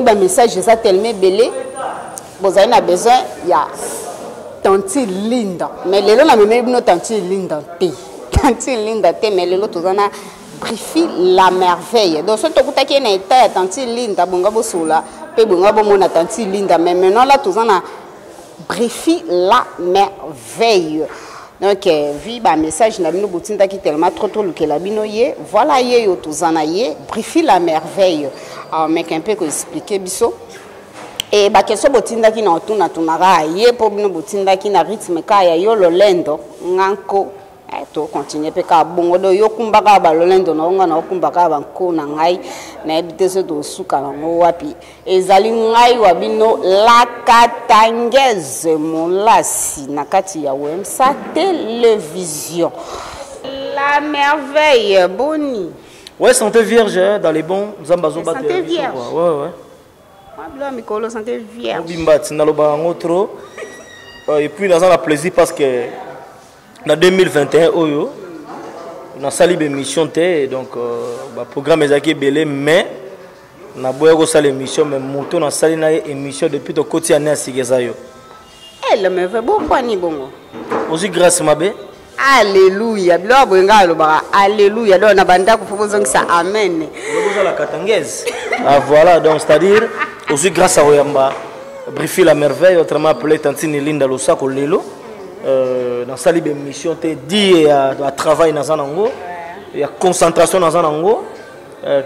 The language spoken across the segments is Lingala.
Un message ça tellement belé vous avez besoin il y a tante Linda mais les gens n'ont même pas tante Linda tante Linda mais les autres on a Brifi la merveille donc ce que tu as na état tante Linda bonga bosula pe bonga bomona tante Linda mais maintenant là tous on a Brifi la merveille donc vu ba message na bino botinda ki tellement trop luke la bino ye voilà ye yo tous on a ye Brifi la merveille mais un peu que expliquer biso et ba question botinda ki na otuna tunara ye po bino botinda ki na rythme ka ya yo lolendo nganko to continuer pe ka bongo do yo kumbaka ba lolendo na nga na kumbaka ba nko na ngai na ebiteso to suka na ngo wapi ezali ngai wa bino la katangeze molasi na kati ya Wemsa télévision la merveille boni. Ouais, santé vierge hein, dans les bons zambazo battre. Santé vierge. Ouais. Blanc mikolo santé vierge. Bimbat na loba ngotro. Et puis dans un plaisir parce que en 2021 oyo on a sali émission té donc ba programme ezaki belé mais na boya ko sali émission mais moto na sali na émission depuis to koti année asigeza yo. Elle me fait bon kwani bongo. Aussi grâce mabe. Alléluia. Bilo boyenga loba alléluia donc na banda ko fobozongisa amen. Loboza la katangeze. Ah voilà donc c'est-à-dire Aussi grâce à Oyamba, Brifi la merveille, autrement appelé Tantine Linda Losako Lelo. Dans sa libre mission, tu dis à travail dans un ango, il y a concentration dans un ango.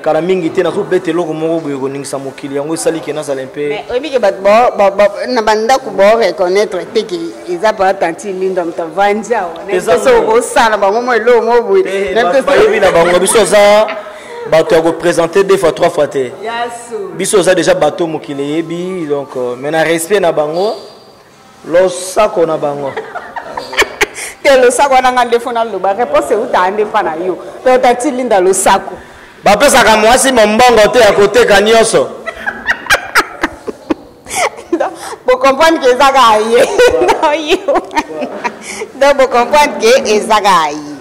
Karamingi te na ko bete loko moko boyo ko ningisa mokili yango sali ke na sala un peu. Mais obi ke bat na banda ko bo reconnaître te ki iza pa tanti linda mtavanja ne so ko sala ba mo lo mo boy ne ko yebi na bango biso za bato ya ko présenter deux fois trois fois te. Yaso. Biso za déjà bato mokili yebi donc mais na respect na bango lo sako na bango. Te lo sako na ngande fona lo ba réponse ou ta ande pa na yo. To tanti linda lo sako. Bapesa ka mwasi mbongo te à côté kanyoso. Vous comprenez que ça gagne. Donc vous comprenez que ça gagne.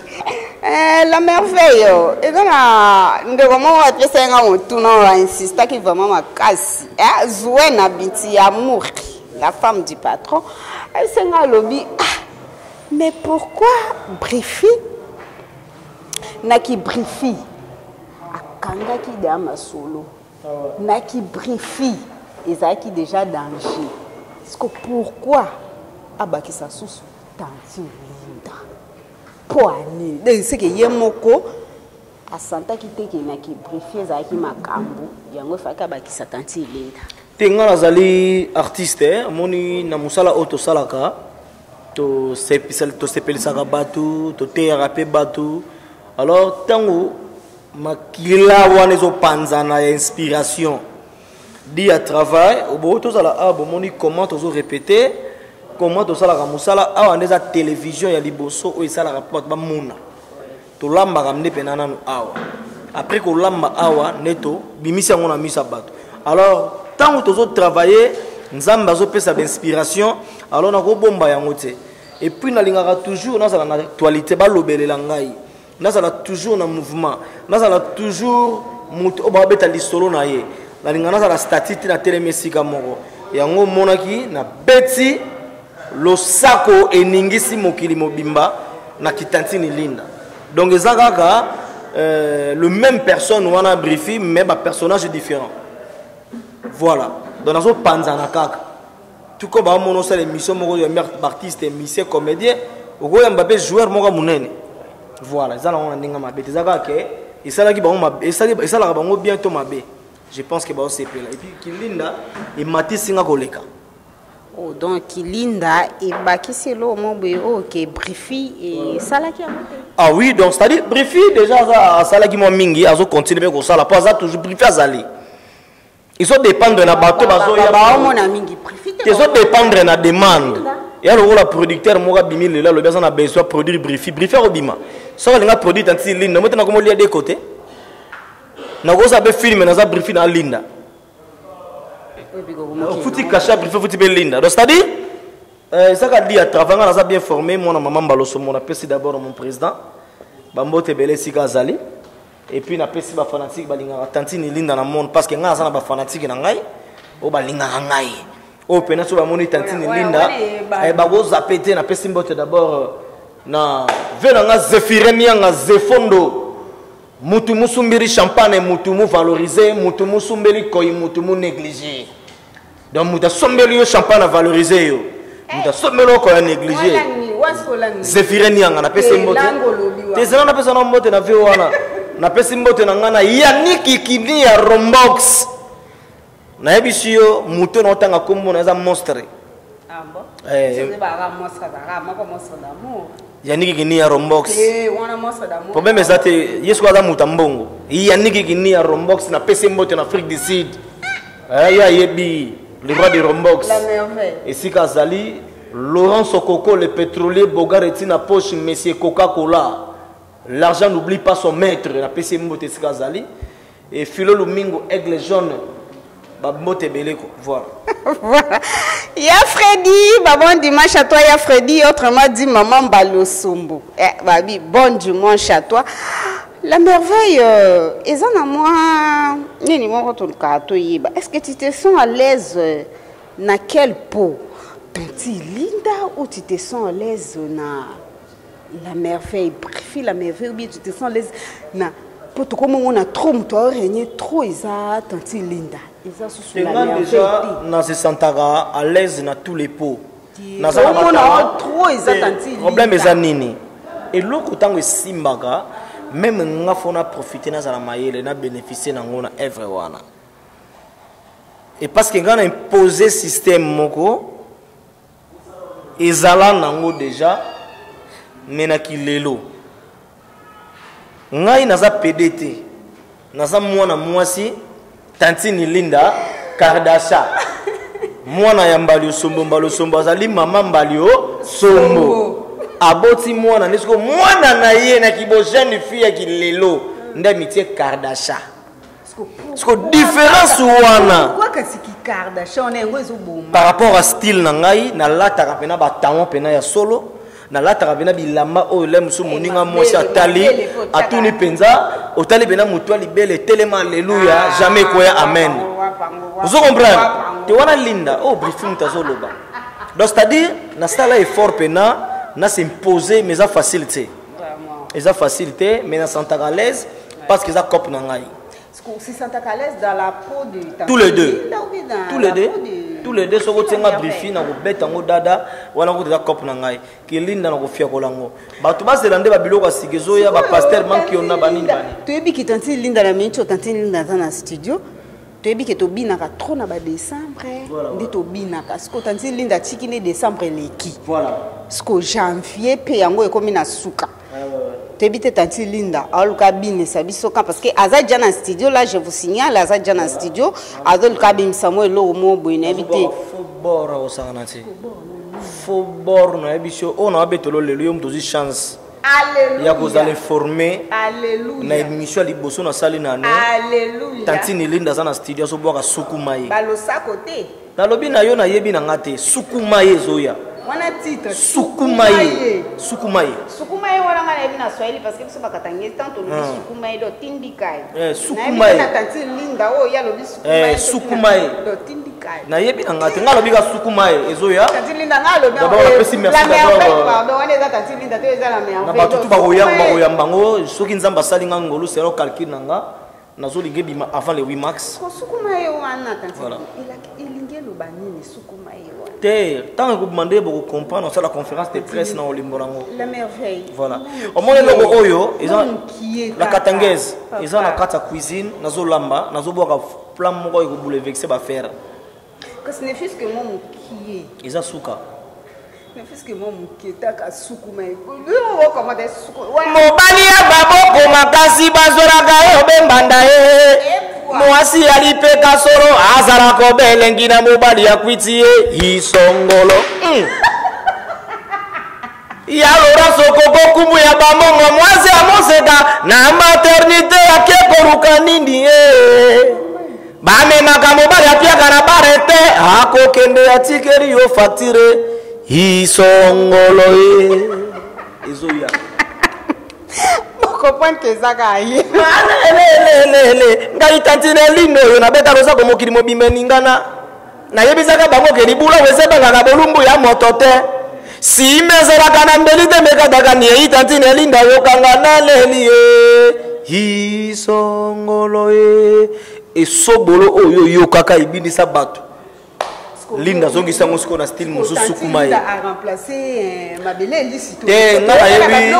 La merveille. Et donc nous comment on peut faire un tout non insister qui vraiment ma casse. Zoé n'habite amour. La femme du patron. Elle s'est dans lobby. Mais pourquoi Brifi? Naki Brifi. Kanga qui dama solo, na qui brifi, et ça qui déjà danger. Parce que pourquoi abaki sa sous tanti linda. Poani, c'est que yemoko a santa qui te qui na qui brifi ça qui makambo, yango faka baki sa tanti linda. Tenga nazali artiste, moni na musala auto salaka, to sepelisaka batu, to thérapie batu. Alors tango makila wanezo panzana ya inspiration dit à travail au bout tous à la abomoni comment tous répéter comment tous à la musala a waneza télévision ya liboso o isala rapport ba muna to lamba ramne penana no awa après ko lamba awa neto bimisi ngona misa bato alors tant tous travailler nzamba zo pesa d'inspiration alors na ko bomba yango te et puis na lingaka toujours na sala na actualité ba lobelela ngai na sala toujours na mouvement na sala toujours mutu obabeta lisolo na ye la lingana sala statut na telemesika moko yango monaki na beti lo sako eningisi mokili mobimba na kitantini linda donc ezakaka le même personne wana brifi mais ba personnage différent voilà donc nazo panzana kaka tout comme ba mono sala émission moko ya artiste musicien comédien okoya mbabe joueur moko munene. Voilà, ça on a dit que et ça là qui et ça là bientôt mabé. Je pense que c'est là et puis Kilinda et Mati singa koleka. Oh donc Kilinda et baki c'est là mon bureau OK Brifi et ça là qui a monté. Ah oui, donc c'est-à-dire Brifi déjà ça là qui m'a mingi azo continuer comme ça là pas ça toujours Brifi azali. Ils sont dépendre na bateau bazo ya ba mon ami Brifi. Ils sont dépendre na demande. Et alors le producteur moga bimile là le besoin a besoin produire Brifi obima. So nga produit tanti linda moi tena comme lié des côtés na go sa be film na za brifi na linda futi kasha brifi futi be linda donc c'est-à-dire ça ka dit à travers na za bien formé moi na maman baloso mon appesi d'abord mon président bambote belé sika zali et puis na pesi ba fanatique balinga tanti ni linda na monde parce que nga za na ba fanatique na ngai o balinga ngai o pena so ba moni tanti ni linda e ba go zapete na pesi mbote d'abord na vena nga zefiremi nga zefondo mutu musumbiri champagne mutu mu valoriser mutu musumbeli koyi mutu mu négliger donc muta sombeli yo champagne valoriser yo muta sombelo ko ya négliger zefiremi nga na pese mbote tezana na pesa na mbote na vio wana na pese mbote na ngana yaniki kini ya rombox na yebisi yo mutu na otanga kombo na za monstre yaniki kini ya rombox problème ezate yesu aza muta mbongo yaniki kini ya rombox na pese mbote na Afrique du Sud ya yebi le roi de rombox et sika azali Laurent Sokoko le pétrolier Bogareti na poche monsieur Coca-Cola l'argent n'oublie pas son maître na pese mbote sika azali et Philo Lumingo aigle jaune babote beleko voilà. Voilà. Ya Freddy, bon dimanche à toi, ya Freddy, autrement dit maman Balosombo. Babi, bon dimanche à toi. La merveille, est-ce que tu te sens à l'aise dans quelle peau? Tanti Linda ou tu te sens à l'aise dans la merveille? Brifi la merveille ou bien tu te sens à l'aise dans pour tout comme on a trop toi régner trop isa tanti linda isa sous la mer déjà na se sentara à l'aise na tous les pots na ça on trop isa tanti problème eza nini et loko tango simbaka même nga fona profiter na za mayele na bénéficier na ngona œuvre wana et parce que ngana imposer système moko ezala nango déjà menaki lelo ngai naza PDT naza mwana mwasi tantini linda Kardasha mwana ya Mbalio Sombo azali mama Mbalio Sombo aboti mwana nesko mwana na ye na kibo jeune fille ki lelo nda mitie Kardasha sko différence wana quoi que c'est qui Kardasha on est ngozo bomba par rapport à style na ngai na lata kapena ba talon pena ya solo na lata kapena bilamba o le musu moninga mwasi atali atuni penza otali bena mutu ali bele telema alléluia jamais koya amen vous comprenez te wana linda oh briefing tazoloba donc c'est-à-dire na sala effort pena na s'imposer mais ça facilité eza facilité mais na sentaka à l'aise parce que ça cop na ngai si sentaka à l'aise dans la peau de tous les deux so ko tenga briefing na ko beta ngo dada wana ko teza cop na ngai ki linda na ko fia ko lango batu baselande ba biloko sigezo ya ba pasteur manki ona banini bani to yebi ki tanti linda na mincho tanti linda dans studio to yebi ki to binaka trop na ba décembre ndi to binaka sko tanti linda tiki ne décembre leki voilà sko janvier pe yango ekomi na suka Tebite tanti linda aluka bine sabiso ka parce que aza déjà dans studio là je vous signale aza déjà dans studio aluka bim Samuel lo mo boine bité faut bora osanati faut bor na ebiso on a betolo le liom dozi chance alléluia ya vous allez former alléluia na émission liboso na sali na ne alléluia tanti linda za na studio so boka sukumaye balo sa côté na lobi na yo na yebi na ngate sukumaye zoya wana titre sukumaye wana ngana yebi na Swahili parce que biso bakatangi tanto lobi sukumaye do tindikai sukumaye na tanti linda o ya lobi sukumaye do tindikai na yebi na ngate ngalo bi ka sukumaye ezoya tanti linda ngalo bi d'abord merci d'abord pardon wana eza tanti linda to eza la meilleure na batutu bakoya mbango soki nzamba sali nga ngolu sero calcul nanga nazolinge bima avant le 8 max sukumaye wana tanti ilinge lo banini sukumaye te tant que vous demandez beaucoup comprendre sur la conférence de presse na olimborango la merveille voilà au moins logo oyo ils ont la katangaise ils ont la carte cuisine nazo lamba nazo boka plan moko ko boule vexer ba faire que ce n'est fils que moi mon qui est ils ont souka ne fils que moi mon qui est ta sukumaye on comment des suku mobali ya baboko makasi bazoraka yo bembanda mwasi alipe kasoro azara ko belengi na mobali ya kwitie isongolo ya lora sokoko kumu ya bamongo mwasi amoseka na maternité akekoruka nindi bamemaka mobali apiaka na barete akokende ya tikeri yo facture isongolo ezoya comprendre que ça gagne ngai tantine lindo yo na beta rosa ko mokili mobimbe ningana na yebisaka bango ke libula wesebanga na bolumbu ya moto te si mezera kana mbelite mekataka ni tantine linda yo kanga na leli hisongolo esobolo oyo yo kaka ibindisa bato linda zongi sango siko na style mozo sukumaye a remplacer mabele lisito ngana yebi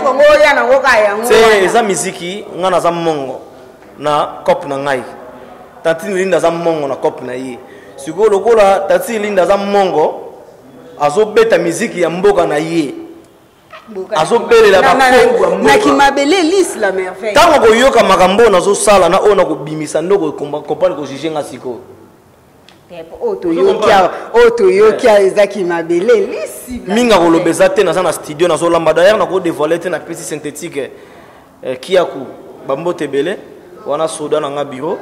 c'est eza miziki ngana za mongo na cop na ngai tantini linda za mongo na cop na ye siko lokola tantini linda za mongo azobeta miziki ya mboka na ye azobelela bakongo na kimabele lis la merveille tango koyoka makambo nazo sala na ona kobimisa ndoko comprendre ko juger nga siko otoyokia ezaki mabele lisi minga kolobeza te naza na studio nazolamba d'ailleurs nako dévoiler te na pesi synthétique kiaku bambote ebele wana soda na nga bureau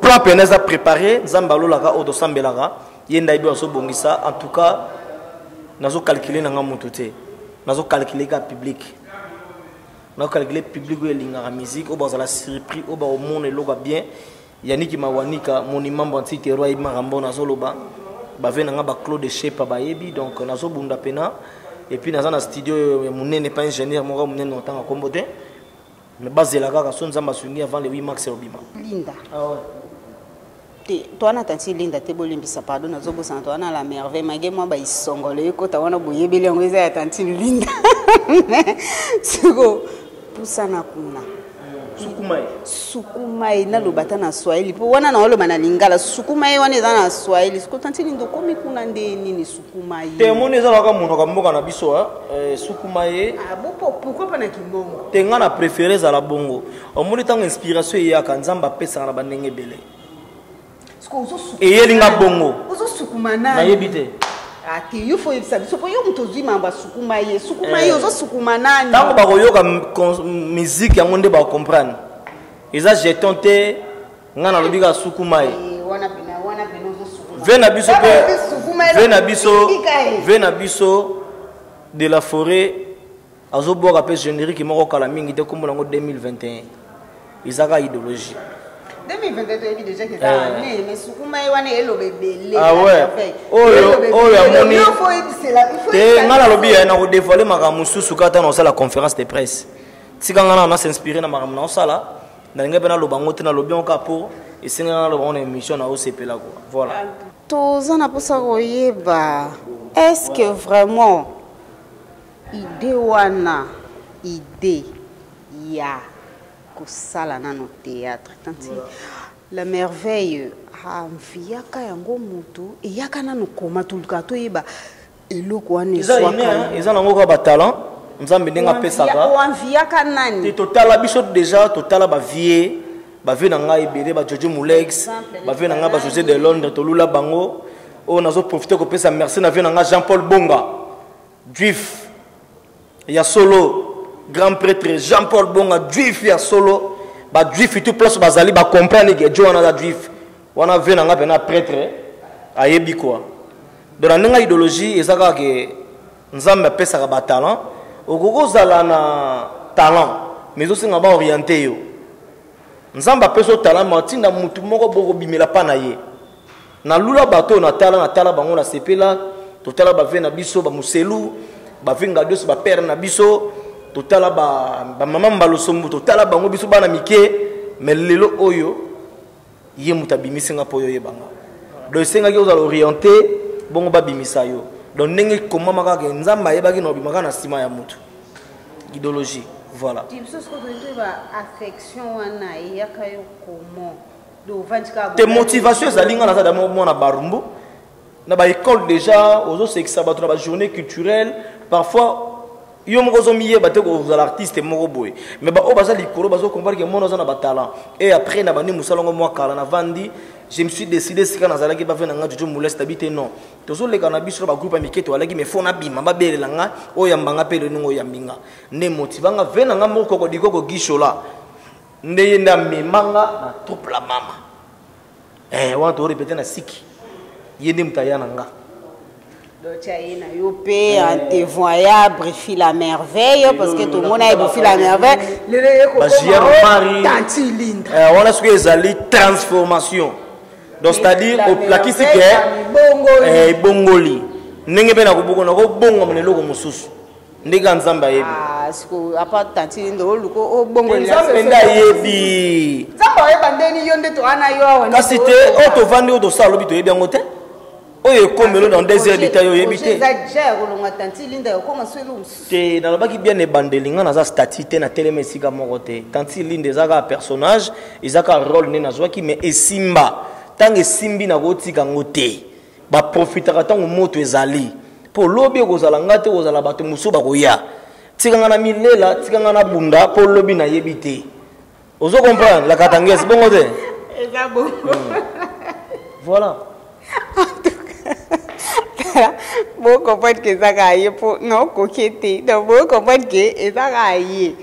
plan pene eza préparé nzambe alolaka oyo tosambelaka ye ndayebi azobongisa en tout cas nazocalcule na nga motu te nazocalcule ka public nazocalcule public oyo elingaka musique oyo bazala surpris oyo baomona eloka bien yaniki mawanika moni mambo antite roi marambo nazoloba bave nanga ba Claude Shepa bayebi donc nazobunda pena et puis naza na studio ya munene pas ingénieur moko munene otanga kombote mais bazela kaka so nzamba sungi avant le 8 mars obima Linda. ah ouais Toi, on a tanti Linda, te bolimbisa pardon, na zobo santo, on a la merveille, magé moi ba isongole, kota wana boye bele ngweza ya tanti Linda. Siko pusa na kuna. Sukumai na lobata na Swahili. Po wana na olo bana lingala, sukumai wana eza na Swahili. Siko tanti Linda komi kuna nde nini sukumai. Te moni eza laka muno ka mboka na biso sukumai. Ah bon pourquoi pas na kimbongo? Te nga na préféré za la bongo. Omoni tango inspiration ya kanzamba pesa na bandenge bele. Et il y a bongo. Na yebite. Ati you for yourself. So for you to zima mamba sukumaye. Sukumaye ozo sukumanani. Tango ba koyoka musique yango nde ba comprendre. Eza jeton te nga na lobika sukumaye. Wana pena ozo sukumaye. Vena biso de la forêt azo boka pe générique moko kala mingi te kombo nango 2021. Izaka idéologie. 2022 déjà que ça mais sukumaye wana elobe belé. Ah ouais. Oyo amoni. Te ngala lobi na ko dévoiler makambo susu kata na sala conférence de presse. Tika ngana na s'inspirer na makambo na sala na ngepe na lobango te na lobi on kapo et singa na lobango émission na OCP la ko. Voilà. Toza na posa koyeba. Est-ce que vraiment idée wana idée ya kosala na no théâtre tanti la merveille amviaka yango mutu eyaka na no koma tuluka to yeba eloko wana eswaka eza nango ka ba talent nzambe ndenga pesaka o amviaka nani total biso déjà total ba vie na ngai ebele ba Jojo Mulex ba vie na ngai ba José de Londres tolula bango o nazo profiter ko pesa merci na vie na ngai Jean-Paul Bonga juif ya solo grand prêtre Jean-Paul Bonga juif ya solo ba juif tout place bazali ba comprendre que Dieu wana da juif wana vie na ngai pena prêtre ayebi quoi dans la nanga idéologie ezaka ke nzambe pesa ba talent okoko zala na talent mais aussi nga ba orienté yo nzamba peso talent matinda mutu moko boko bimela pa na ye na lula bato na tala bango na sepela totala ba ve na biso ba muselu ba vinga dos ba père na biso totala ba mama mbalo sombu totala bango biso bana mike mais lelo oyo ye mutabimisi nga po yo yebanga do senga ki ozala orienté bongo ba bimisa yo donc ndenge komama kaka nzamba yebaki na bimaka na sima ya mutu idéologie. Voilà. Tes motivations, c'est na barumbu. Na ba école déjà, aux c'est que ça va la journée culturelle. Parfois, yo mo zo miye ba te ko l'artiste mo boy. Mais ba o ba za likolo ba zo comprendre que mon na ba talent. Et après na ba ni musalongo mo kala na vandi, je me suis décidé si kana zalaki ba fe na nga Jojo Mulex habiter non. Tozo le cannabis sur ba groupe amiketo alaki me fona bima ba belela nga o yambanga pe le ngo yambinga. Ne motivanga ve na nga mo koko dikoko gishola. Nde yenda memanga na troupe la mama. Wana to répéter na siki. Yende mutayana nga. Dochaina yopé antévoyable fil la merveille parce que tout le monde a fil la merveille. Le Tanti Linda. On a ce que ezali transformation. Donc c'est-à-dire au plakisi ke bongoli. Ndenge pe na kuboko na ko bongo mneloko mususu. Ndega nzamba yebi. Ah siko apa Tanti Linda oluko o bongoli. Nzamba nda yebi. Nzamba yeba ndeni yonde to ana yo. Kasi te o to vandi o to sala bi to yebi ngote. Oye komelo dans des heures d'état yo yebité. Te na lobaki bien e bandelinga na za statité na telemesika moko te. Tanti Linda ezaka personnage, ezaka rôle ne nazwaki mais esimba. Tange simbi na kotika ngote. Ba profitaka tango moto ezali. Po lobi kozala ngate kozala bato musu ba koya. Tikanga na milela, tikanga na bunda po lobi na yebité. Ozo comprendre la katangese bongo te. Eza bon. Voilà. Vous comprenez que ça gagne pour non coqueter. Donc vous comprenez que ça gagne.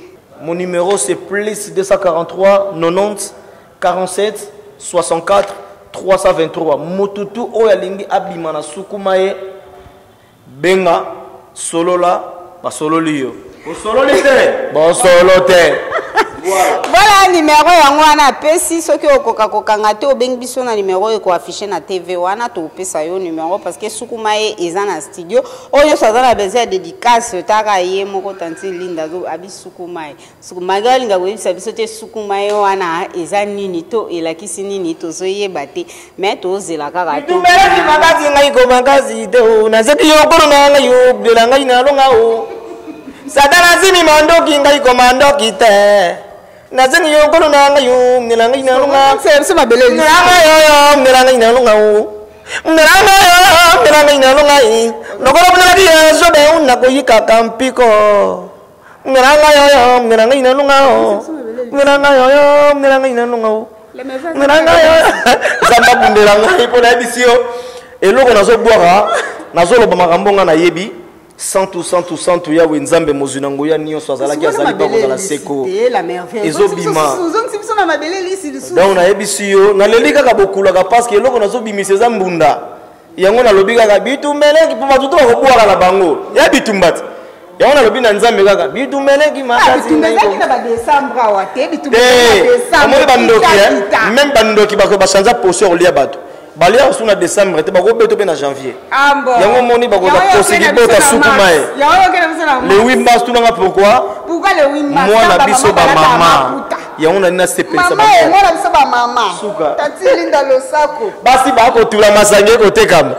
Mon numéro c'est plus 243 90 47 64 323. Motutu oyalingi abimana sukumaye benga solola ba sololio. Bo sololite. Bo solote. Voilà numéro yango wana pesi soki okokanga te obengi biso na numéro eko afficher na TV wana to pesa yo numéro parce que sukuma ye eza na studio oyo so na besoin dédicace taka ye moko tanti linda zo abi sukuma ye sukuma galinga webisa biso te sukuma ye wana eza nini to elakisi nini to so yeba te mais to zela kaka to tumela ki magazi ngai ko magazi te o na zeki yo kono na ngai yo blela ngai na longa o sadana zini mandoki ngai ko mandoki te na zeni yo kono na ngai yo blela ngai na longa c'est ma belle na ngai yo blela ngai na longa o na ngai yo blela ngai na longa i lokolo blela ki so be una ko yika kampiko na ngai yo blela ngai na longa o na ngai yo blela ngai na longa o zamba bundela ngai po na bisio eloko nazo boira nazo loba makambo nga na yebi santu ya wenzambe mozuna ngoya nyonso azalaki azali pa kozala seko ezobima donc nayebi si yo naleli kaka bokulaka parce que eloko nazobimisa eza mbunda yango nalobi kaka bitumbeleki mpo bato to bakobwaka na bango ya bitumba te yango nalobi na nzambe kaka bitumbeleki makasiomoi bandoki même bandoki bachange posio kolia bato balia sous na décembre te bakobeto pe na janvier yango moni bakoza posiki bota sukuma ye le 8 mars tunanga pourquoi le 8 mars moi na biso ba mama yango na nina sepelisa ba mama moi na biso ba mama tati linda losako basi bakotula masange kotekama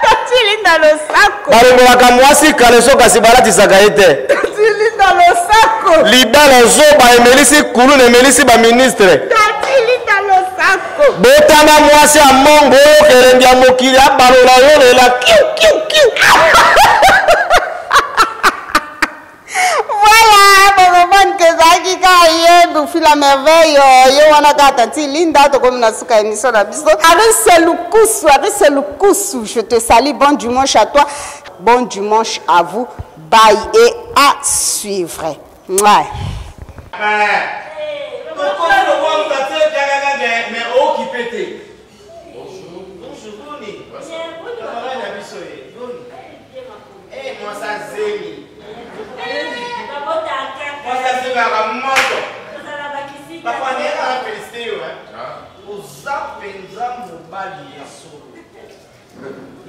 tati linda losako balongolaka mwasi kale so kasi balatisaka ye te tati linda losako libala zoba emelisi kulu na emelisi baministre botanga mwasi ya mongo kerengi ya mokili abalola yo lela kiu voilà bobon kezaki ka ye bufi la merveille yo wana ka tati linda tokomi na suka émission na biso Aris Lukusu je te salue, bon dimanche à toi, bon dimanche à vous, bye et à suivre. Ouais. Mais oh qui pète. Bonjour, eh, moi ça zémi. Moi ça zémi à moto. Papa n'est pas félicité, aux apenza mobali ya solo.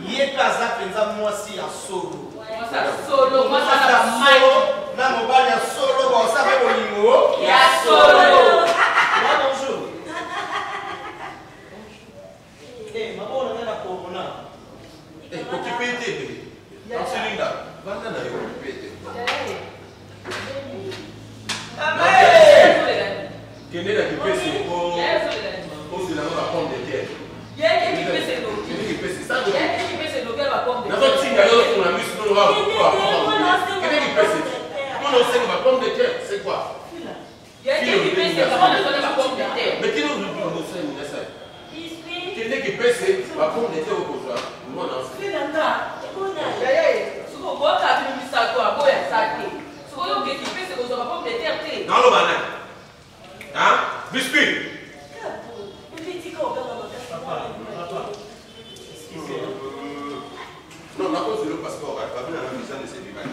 Yeka apenza moi si ya solo. Moi ça solo, moi ça solo. Na mobali ya solo, bon ça fait bolingo. Ya solo. Bonjour. Eh, maman on a la corona. Eh, occupé t'es. Dans ce ligne là. Vanda na occupé t'es. Quel est la qui peut se pose de la pomme de terre. Il y a qui peut se l'eau. Il y a qui peut se l'eau la pomme de terre. Notre signe alors on a mis sur le roi. Quel est qui peut se on ne sait pas pomme de terre, c'est quoi? Il y a qui peut se la pomme de terre. Mais qui nous sait ça? Quel est qui peut se la pomme de terre au contraire? Moi non. C'est là. Ce qu'on voit quand tu dis ça toi, boy ça qui. Ce qu'on dit qui peut se la pomme de terre. Non le banane. Hein? Biscuit. Non, la cause de le passeport, elle va venir à la mise de ces débat.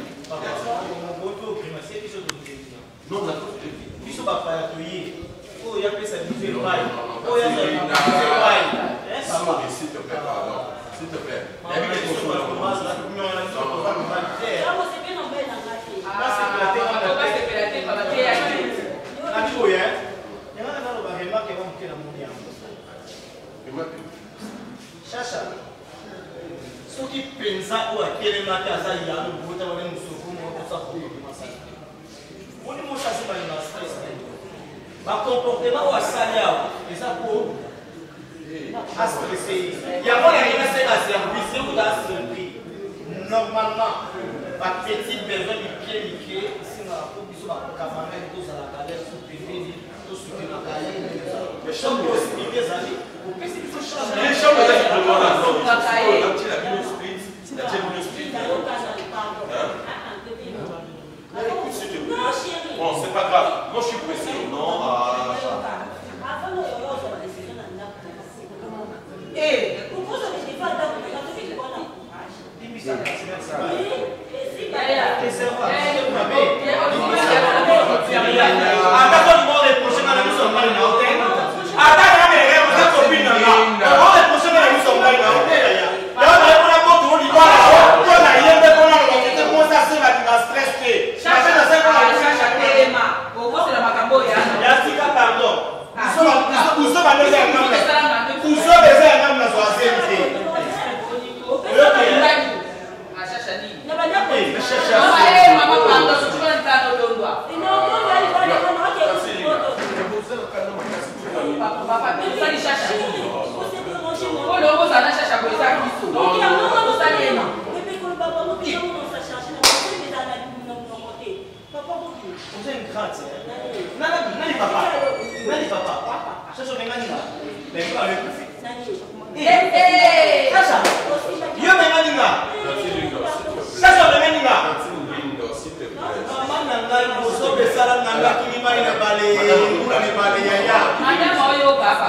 Non, la cause de l'île. Il faut pas faire tuer. Oh, il y a plus à dire. Oh, il y a plus à dire. S'il te plaît, pardon. S'il te plaît. Il y a quelque chose à Chacha, ceux qui pensent à quel est ma casa, il y a le bout de la même chose, vous m'avez ça pour le massage. Vous ne m'avez pas dit que stress. Ma comportement ou à salir, et ça pour stresser. Il y a pas de service, vous avez servi. Normalement, ma petite besoin du pied, si on a pas besoin de camarade, tous à la galère, sous PV, tous sur la galère. Les chambres possibilités, les chambres bon, c'est pas grave. Moi, je suis pressé. Non, ah, Vous êtes une grande sœur. Nani papa. Nani papa. Ça c'est Nani là. Mais vous avez plus fait. Ça. Yo Nani là. Ça c'est Nani là. Maman nanga boso besala nanga kinima ina bale. Ina bale yaya. Madame oyo papa.